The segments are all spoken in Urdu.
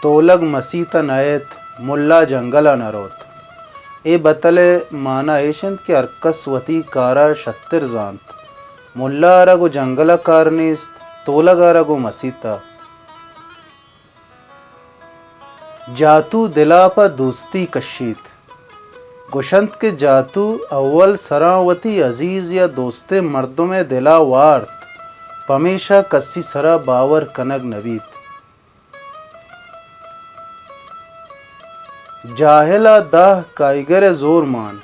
تولگ مسیطہ نیت ملا جنگلہ نروت اے بطلے مانا ایشند کے ارکس وتی کارا شتر زانت ملا رگو جنگلہ کارنیست تولگ رگو مسیطہ جاتو دلا پا دوستی کشید گوشند کے جاتو اول سراوتی عزیز یا دوست مردوں میں دلا وارت پمیشہ کسی سرا باور کنگ نوید جاہلا داہ کائیگر زور مان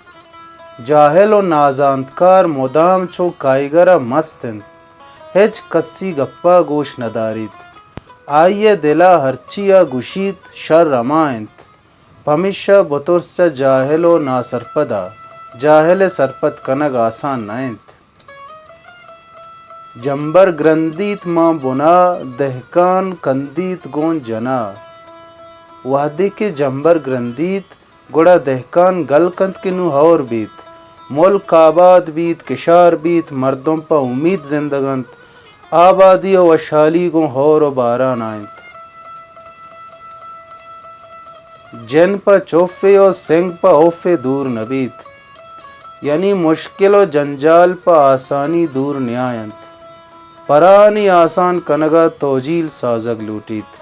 جاہل و نازاندکار مدام چو کائیگر مستند ہچ کسی گپا گوش ندارید آئیے دلا ہرچیا گشید شر رمائنت پمیشہ بطرس جاہل و ناسرپدا جاہل سرپد کنگ آسان نائنت جمبر گرندیت ماں بنا دہکان کندیت گون جنا وحدی کے جمبر گرندیت گڑا دہکان گل کند کنو ہور بیت ملک آباد بیت کشار بیت مردوں پا امید زندگانت آبادی و وشالی گون ہور و باران آئنت جن پا چوفے و سنگ پا اوفے دور نبیت یعنی مشکل و جنجال پا آسانی دور نیائنت پرانی آسان کنگا توجیل سازگ لوٹیت